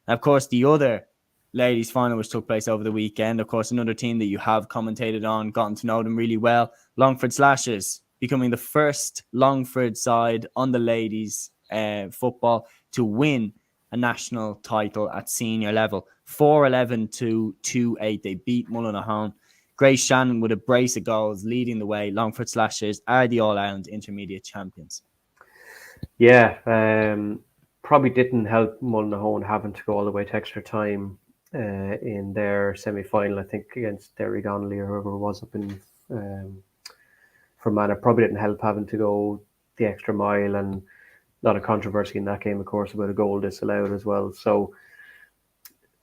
And of course, the other ladies final, which took place over the weekend, of course, another team that you have commentated on, gotten to know them really well, Longford Slashers, becoming the first Longford side on the ladies football to win a national title at senior level. 4-11 to 2-8. They beat Mullinahan. Grace Shannon with a brace of goals leading the way. Longford Slashers are the All-Ireland Intermediate champions. Yeah, probably didn't help Mullinahan having to go all the way to extra time in their semi-final, I think, against Derry Donnelly or whoever it was up in Fermanagh. Probably didn't help having to go the extra mile, and a lot of controversy in that game, of course, about a goal disallowed as well. So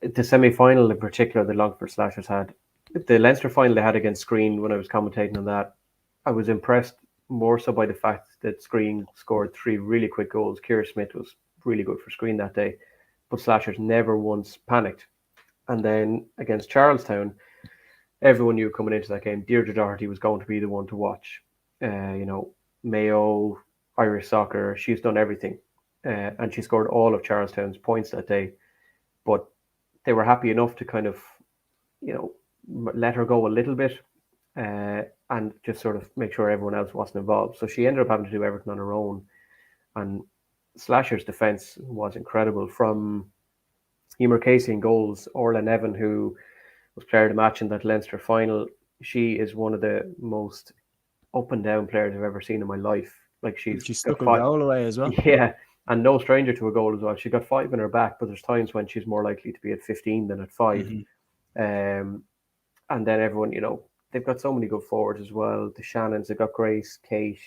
the semi-final in particular, the Longford Slashers had. The Leinster final they had against Screen, when I was commentating on that, I was impressed more so by the fact that Screen scored 3 really quick goals. Ciara Smith was really good for Screen that day, but Slashers never once panicked. And then against Charlestown, everyone knew coming into that game, Deirdre Doherty was going to be the one to watch. Mayo, Irish soccer, she's done everything. And she scored all of Charlestown's points that day. But they were happy enough to kind of, let her go a little bit and just sort of make sure everyone else wasn't involved. So she ended up having to do everything on her own. And Slasher's defence was incredible. From Emer Casey in goals, Orla Nevin, who was player of the match in that Leinster final, she is one of the most up and down players I've ever seen in my life. Like She she's got stuck a 5, goal away as well. yeah, and no stranger to a goal as well. She got 5 in her back, but there's times when she's more likely to be at 15 than at 5. And then everyone, they've got so many good forwards as well. The Shannons, they've got Grace, Kate,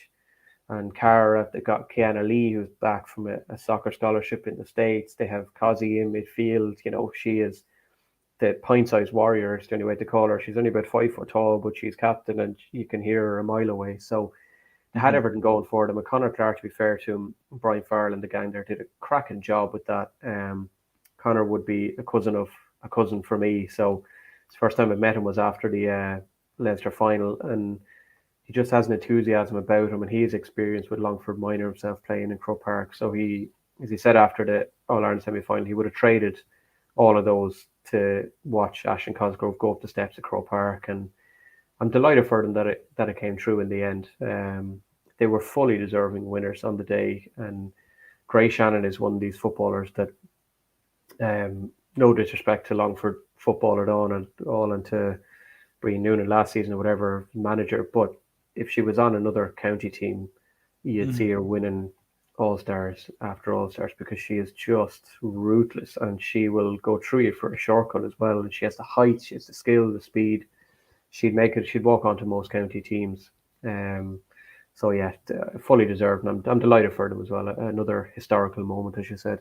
and Cara. They've got Kiana Lee, who's back from a soccer scholarship in the States. They have Kazi in midfield. She is the pint-sized warrior, is the only way to call her. She's only about 5 foot tall, but she's captain, and you can hear her a mile away. So they had everything going for them. And Conor Clark, to be fair to him, Brian Farrell and the gang there did a cracking job with that. Conor would be a cousin for me. So the first time I met him was after the Leinster final, and he just has an enthusiasm about him, and he has experience with Longford Minor himself playing in Croke Park. So he, as he said after the All-Ireland semi-final, he would have traded all of those to watch Ashton Cosgrove go up the steps at Croke Park, and I'm delighted for them that it came true in the end. They were fully deserving winners on the day, and Grace Shannon is one of these footballers that, no disrespect to Longford football at all, and to Brian Noonan last season or whatever manager, but if she was on another county team, you'd see her winning All-Stars after All-Stars, because she is just ruthless, and she will go through you for a shortcut as well. And she has the height, she has the skill, the speed. She'd walk onto most county teams. So yeah, fully deserved, and I'm delighted for them as well. Another historical moment, as you said.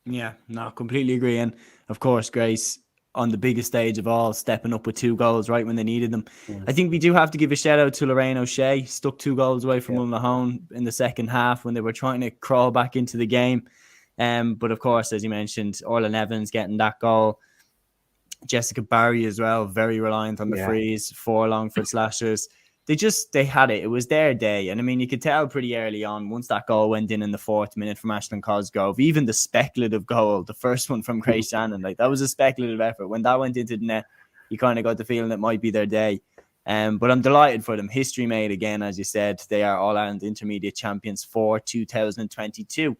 Yeah, no, completely agree. And of course, Grace on the biggest stage of all, stepping up with 2 goals right when they needed them. I think we do have to give a shout out to Lorraine O'Shea, stuck 2 goals away from Mullinahan in the second half when they were trying to crawl back into the game. But of course, as you mentioned, Orla Evans getting that goal. Jessica Barry as well, very reliant on the frees for Longford Slashers. They had it. It was their day. And I mean, you could tell pretty early on, once that goal went in the 4th minute from Ashton Cosgrove, even the speculative goal, the first one from Grace Shannon, like that was a speculative effort. When that went into the net, you kind of got the feeling it might be their day. But I'm delighted for them. History made again, as you said. They are All-Ireland Intermediate champions for 2022.